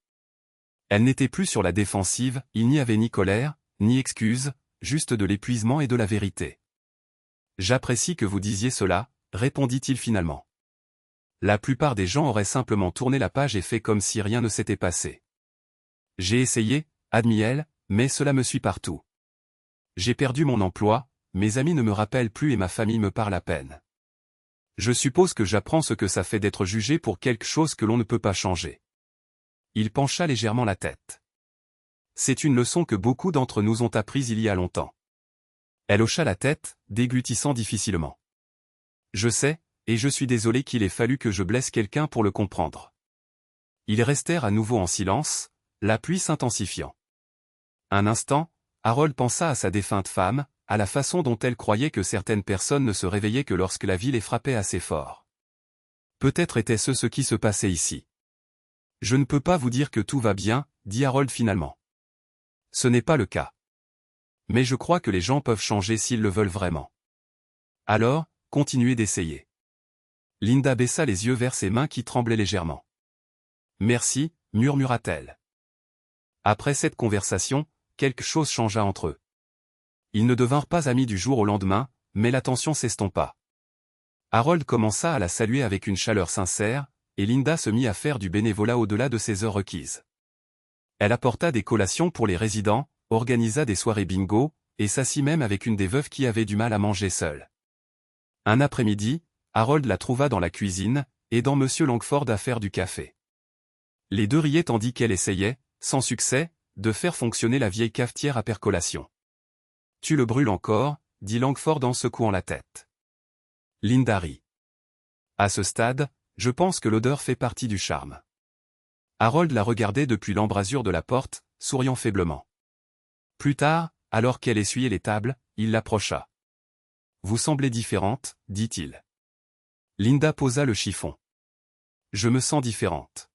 Speaker 1: Elle n'était plus sur la défensive, il n'y avait ni colère, ni excuse, juste de l'épuisement et de la vérité. « J'apprécie que vous disiez cela, » répondit-il finalement. La plupart des gens auraient simplement tourné la page et fait comme si rien ne s'était passé. J'ai essayé, admit-elle, mais cela me suit partout. J'ai perdu mon emploi, mes amis ne me rappellent plus et ma famille me parle à peine. Je suppose que j'apprends ce que ça fait d'être jugé pour quelque chose que l'on ne peut pas changer. Il pencha légèrement la tête. C'est une leçon que beaucoup d'entre nous ont apprise il y a longtemps. Elle hocha la tête, déglutissant difficilement. Je sais, et je suis désolé qu'il ait fallu que je blesse quelqu'un pour le comprendre. Ils restèrent à nouveau en silence, la pluie s'intensifiant. Un instant, Harold pensa à sa défunte femme, à la façon dont elle croyait que certaines personnes ne se réveillaient que lorsque la vie les frappait assez fort. Peut-être était-ce ce qui se passait ici. Je ne peux pas vous dire que tout va bien, dit Harold finalement. Ce n'est pas le cas. Mais je crois que les gens peuvent changer s'ils le veulent vraiment. Alors, continuez d'essayer. Linda baissa les yeux vers ses mains qui tremblaient légèrement. Merci, murmura-t-elle. Après cette conversation, quelque chose changea entre eux. Ils ne devinrent pas amis du jour au lendemain, mais la tension s'estompa. Harold commença à la saluer avec une chaleur sincère, et Linda se mit à faire du bénévolat au-delà de ses heures requises. Elle apporta des collations pour les résidents, organisa des soirées bingo, et s'assit même avec une des veuves qui avait du mal à manger seule. Un après-midi, Harold la trouva dans la cuisine, aidant M. Langford à faire du café. Les deux riaient tandis qu'elle essayait, sans succès, de faire fonctionner la vieille cafetière à percolation. « Tu le brûles encore » dit Langford en secouant la tête. Linda rit. À ce stade, je pense que l'odeur fait partie du charme. Harold la regardait depuis l'embrasure de la porte, souriant faiblement. Plus tard, alors qu'elle essuyait les tables, il l'approcha. « Vous semblez différente, dit-il. » Linda posa le chiffon. « Je me sens différente.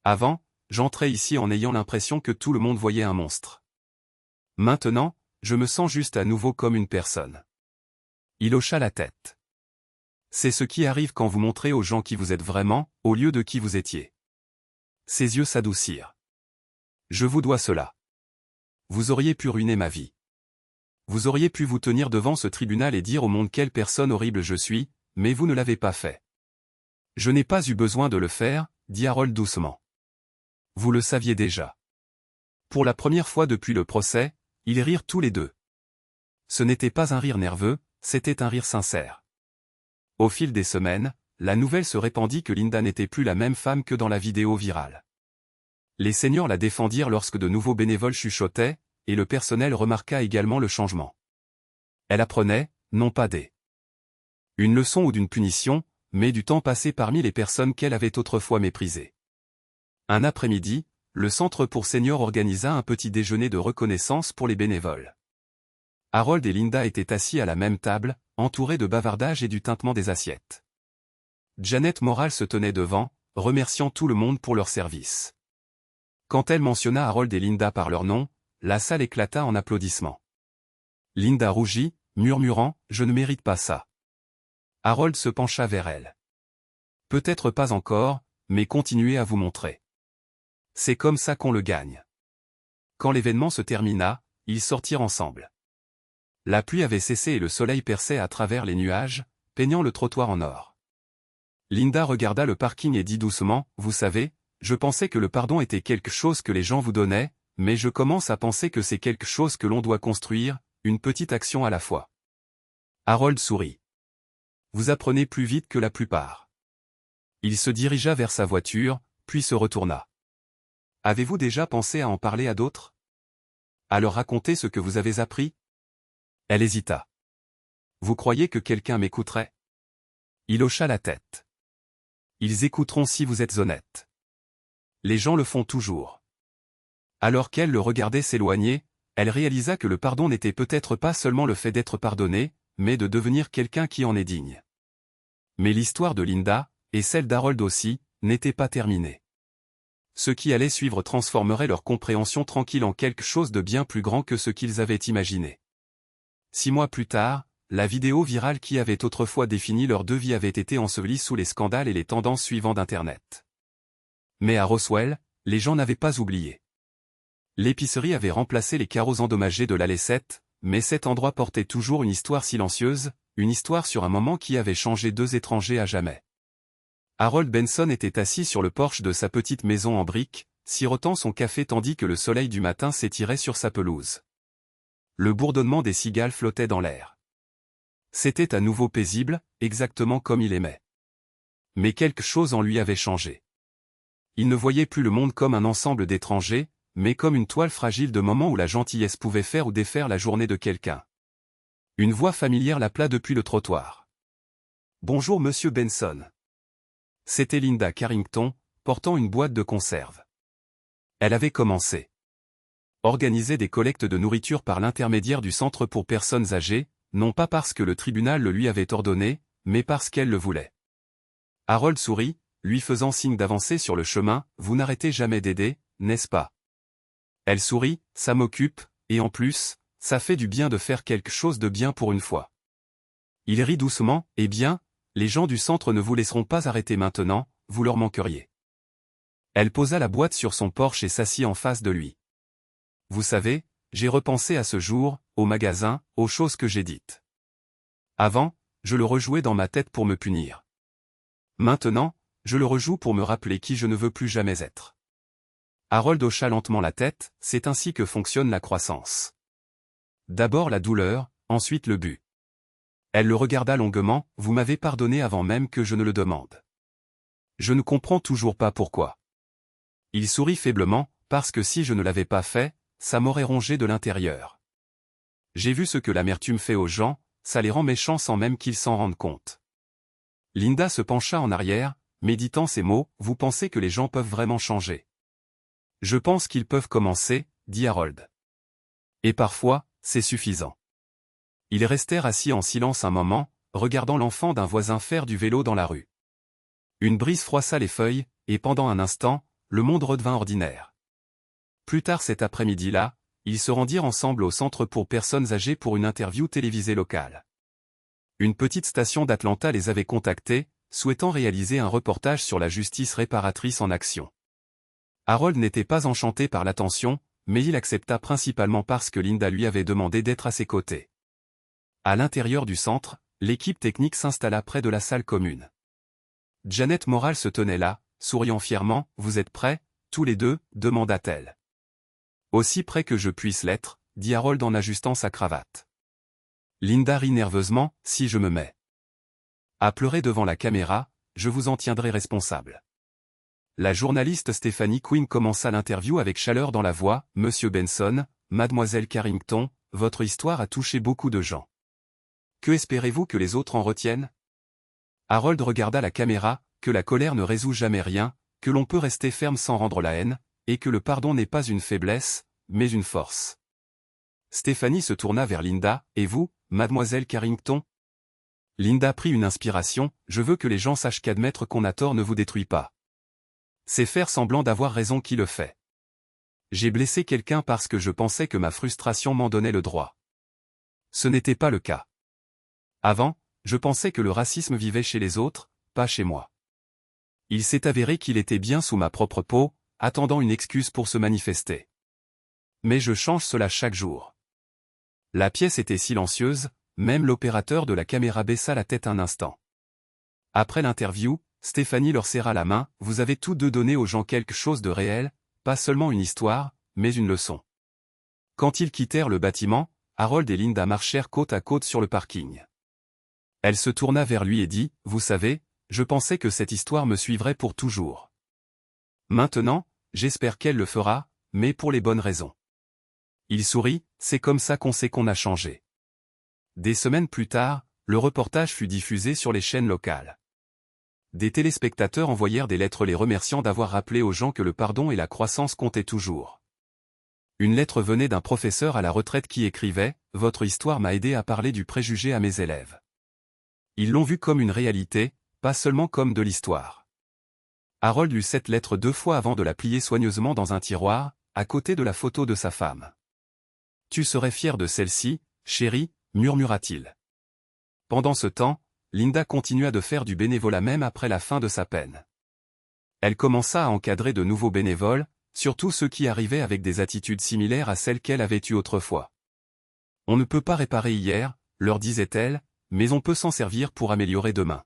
Speaker 1: Avant, j'entrais ici en ayant l'impression que tout le monde voyait un monstre. Maintenant, je me sens juste à nouveau comme une personne. » Il hocha la tête. « C'est ce qui arrive quand vous montrez aux gens qui vous êtes vraiment, au lieu de qui vous étiez. » Ses yeux s'adoucirent. « Je vous dois cela. Vous auriez pu ruiner ma vie. Vous auriez pu vous tenir devant ce tribunal et dire au monde quelle personne horrible je suis, mais vous ne l'avez pas fait. Je n'ai pas eu besoin de le faire, dit Harold doucement. Vous le saviez déjà. » Pour la première fois depuis le procès, ils rirent tous les deux. Ce n'était pas un rire nerveux, c'était un rire sincère. Au fil des semaines, la nouvelle se répandit que Linda n'était plus la même femme que dans la vidéo virale. Les seniors la défendirent lorsque de nouveaux bénévoles chuchotaient, et le personnel remarqua également le changement. Elle apprenait, non pas une leçon ou d'une punition, mais du temps passé parmi les personnes qu'elle avait autrefois méprisées. Un après-midi, le centre pour seniors organisa un petit déjeuner de reconnaissance pour les bénévoles. Harold et Linda étaient assis à la même table, entourés de bavardages et du tintement des assiettes. Janet Morale se tenait devant, remerciant tout le monde pour leur service. Quand elle mentionna Harold et Linda par leur nom, la salle éclata en applaudissements. Linda rougit, murmurant « Je ne mérite pas ça ». Harold se pencha vers elle. « Peut-être pas encore, mais continuez à vous montrer. C'est comme ça qu'on le gagne. Quand l'événement se termina, ils sortirent ensemble. La pluie avait cessé et le soleil perçait à travers les nuages, peignant le trottoir en or. Linda regarda le parking et dit doucement, « Vous savez, je pensais que le pardon était quelque chose que les gens vous donnaient, mais je commence à penser que c'est quelque chose que l'on doit construire, une petite action à la fois. » Harold sourit. « Vous apprenez plus vite que la plupart. » Il se dirigea vers sa voiture, puis se retourna. « Avez-vous déjà pensé à en parler à d'autres? À leur raconter ce que vous avez appris? » Elle hésita. « Vous croyez que quelqu'un m'écouterait? » Il hocha la tête. « Ils écouteront si vous êtes honnête. Les gens le font toujours. » Alors qu'elle le regardait s'éloigner, elle réalisa que le pardon n'était peut-être pas seulement le fait d'être pardonné, mais de devenir quelqu'un qui en est digne. Mais l'histoire de Linda, et celle d'Harold aussi, n'était pas terminée. Ce qui allait suivre transformerait leur compréhension tranquille en quelque chose de bien plus grand que ce qu'ils avaient imaginé. 6 mois plus tard, la vidéo virale qui avait autrefois défini leur deux vies avait été ensevelie sous les scandales et les tendances suivantes d'Internet. Mais à Roswell, les gens n'avaient pas oublié. L'épicerie avait remplacé les carreaux endommagés de l'allée 7, mais cet endroit portait toujours une histoire silencieuse, une histoire sur un moment qui avait changé deux étrangers à jamais. Harold Benson était assis sur le porche de sa petite maison en briques, sirotant son café tandis que le soleil du matin s'étirait sur sa pelouse. Le bourdonnement des cigales flottait dans l'air. C'était à nouveau paisible, exactement comme il aimait. Mais quelque chose en lui avait changé. Il ne voyait plus le monde comme un ensemble d'étrangers, mais comme une toile fragile de moments où la gentillesse pouvait faire ou défaire la journée de quelqu'un. Une voix familière l'appela depuis le trottoir. « Bonjour monsieur Benson. » C'était Linda Carrington, portant une boîte de conserve. Elle avait commencé. Organiser des collectes de nourriture par l'intermédiaire du centre pour personnes âgées, non pas parce que le tribunal le lui avait ordonné, mais parce qu'elle le voulait. Harold sourit, lui faisant signe d'avancer sur le chemin, « Vous n'arrêtez jamais d'aider, n'est-ce pas? » Elle sourit, « Ça m'occupe, et en plus, ça fait du bien de faire quelque chose de bien pour une fois. » Il rit doucement, « Eh bien, les gens du centre ne vous laisseront pas arrêter maintenant, vous leur manqueriez. » Elle posa la boîte sur son porche et s'assit en face de lui. « Vous savez, j'ai repensé à ce jour, au magasin, aux choses que j'ai dites. Avant, je le rejouais dans ma tête pour me punir. Maintenant, je le rejoue pour me rappeler qui je ne veux plus jamais être. » Harold hocha lentement la tête, c'est ainsi que fonctionne la croissance. D'abord la douleur, ensuite le but. Elle le regarda longuement, « Vous m'avez pardonné avant même que je ne le demande. Je ne comprends toujours pas pourquoi. » Il sourit faiblement, « Parce que si je ne l'avais pas fait, ça m'aurait rongé de l'intérieur. J'ai vu ce que l'amertume fait aux gens, ça les rend méchants sans même qu'ils s'en rendent compte. » Linda se pencha en arrière, méditant ces mots, « Vous pensez que les gens peuvent vraiment changer? » « Je pense qu'ils peuvent commencer, » dit Harold. « Et parfois, c'est suffisant. » Ils restèrent assis en silence un moment, regardant l'enfant d'un voisin faire du vélo dans la rue. Une brise froissa les feuilles, et pendant un instant, le monde redevint ordinaire. Plus tard cet après-midi-là, ils se rendirent ensemble au centre pour personnes âgées pour une interview télévisée locale. Une petite station d'Atlanta les avait contactés, souhaitant réaliser un reportage sur la justice réparatrice en action. Harold n'était pas enchanté par l'attention, mais il accepta principalement parce que Linda lui avait demandé d'être à ses côtés. À l'intérieur du centre, l'équipe technique s'installa près de la salle commune. Janet Morale se tenait là, souriant fièrement, « Vous êtes prêts, tous les deux ?» demanda-t-elle. « Aussi près que je puisse l'être, » dit Harold en ajustant sa cravate. Linda rit nerveusement, « Si je me mets à pleurer devant la caméra, je vous en tiendrai responsable. » La journaliste Stephanie Quinn commença l'interview avec chaleur dans la voix, « Monsieur Benson, Mademoiselle Carrington, votre histoire a touché beaucoup de gens. Que espérez-vous que les autres en retiennent? » Harold regarda la caméra, « Que la colère ne résout jamais rien, que l'on peut rester ferme sans rendre la haine, et que le pardon n'est pas une faiblesse, mais une force. » Stephanie se tourna vers Linda, « Et vous, Mademoiselle Carrington ?» Linda prit une inspiration, « Je veux que les gens sachent qu'admettre qu'on a tort ne vous détruit pas. C'est faire semblant d'avoir raison qui le fait. J'ai blessé quelqu'un parce que je pensais que ma frustration m'en donnait le droit. Ce n'était pas le cas. Avant, je pensais que le racisme vivait chez les autres, pas chez moi. Il s'est avéré qu'il était bien sous ma propre peau, attendant une excuse pour se manifester. Mais je change cela chaque jour. La pièce était silencieuse, même l'opérateur de la caméra baissa la tête un instant. Après l'interview, Stéphanie leur serra la main, vous avez tous deux donné aux gens quelque chose de réel, pas seulement une histoire, mais une leçon. Quand ils quittèrent le bâtiment, Harold et Linda marchèrent côte à côte sur le parking. Elle se tourna vers lui et dit, vous savez, je pensais que cette histoire me suivrait pour toujours. Maintenant, j'espère qu'elle le fera, mais pour les bonnes raisons. Il sourit, c'est comme ça qu'on sait qu'on a changé. Des semaines plus tard, le reportage fut diffusé sur les chaînes locales. Des téléspectateurs envoyèrent des lettres les remerciant d'avoir rappelé aux gens que le pardon et la croissance comptaient toujours. Une lettre venait d'un professeur à la retraite qui écrivait « Votre histoire m'a aidé à parler du préjugé à mes élèves. » Ils l'ont vu comme une réalité, pas seulement comme de l'histoire. Harold lut cette lettre 2 fois avant de la plier soigneusement dans un tiroir, à côté de la photo de sa femme. « Tu serais fier de celle-ci, chérie » murmura-t-il. Pendant ce temps, Linda continua de faire du bénévolat même après la fin de sa peine. Elle commença à encadrer de nouveaux bénévoles, surtout ceux qui arrivaient avec des attitudes similaires à celles qu'elle avait eues autrefois. « On ne peut pas réparer hier, leur disait-elle, mais on peut s'en servir pour améliorer demain. »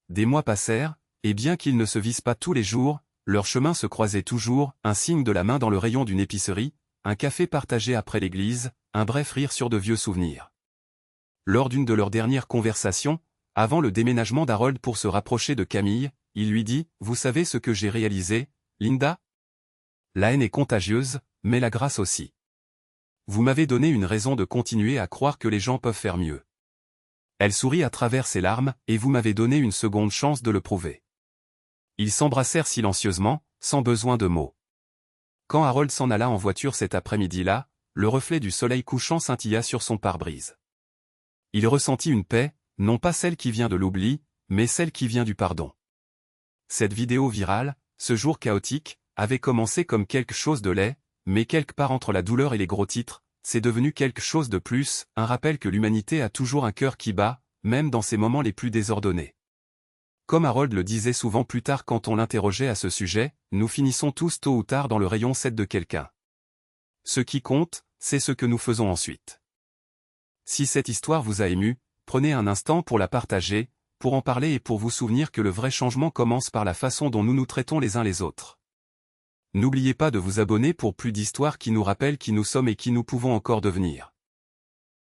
Speaker 1: Des mois passèrent, et bien qu'ils ne se vissent pas tous les jours, leurs chemins se croisaient toujours, un signe de la main dans le rayon d'une épicerie, un café partagé après l'église, un bref rire sur de vieux souvenirs. Lors d'une de leurs dernières conversations, avant le déménagement d'Harold pour se rapprocher de Camille, il lui dit « Vous savez ce que j'ai réalisé, Linda ? La haine est contagieuse, mais la grâce aussi. Vous m'avez donné une raison de continuer à croire que les gens peuvent faire mieux. » Elle sourit à travers ses larmes, et vous m'avez donné une seconde chance de le prouver. Ils s'embrassèrent silencieusement, sans besoin de mots. Quand Harold s'en alla en voiture cet après-midi-là, le reflet du soleil couchant scintilla sur son pare-brise. Il ressentit une paix, non pas celle qui vient de l'oubli, mais celle qui vient du pardon. Cette vidéo virale, ce jour chaotique, avait commencé comme quelque chose de laid, mais quelque part entre la douleur et les gros titres, c'est devenu quelque chose de plus, un rappel que l'humanité a toujours un cœur qui bat, même dans ses moments les plus désordonnés. Comme Harold le disait souvent plus tard quand on l'interrogeait à ce sujet, nous finissons tous tôt ou tard dans le rayon 7 de quelqu'un. Ce qui compte, c'est ce que nous faisons ensuite. Si cette histoire vous a ému, prenez un instant pour la partager, pour en parler et pour vous souvenir que le vrai changement commence par la façon dont nous nous traitons les uns les autres. N'oubliez pas de vous abonner pour plus d'histoires qui nous rappellent qui nous sommes et qui nous pouvons encore devenir.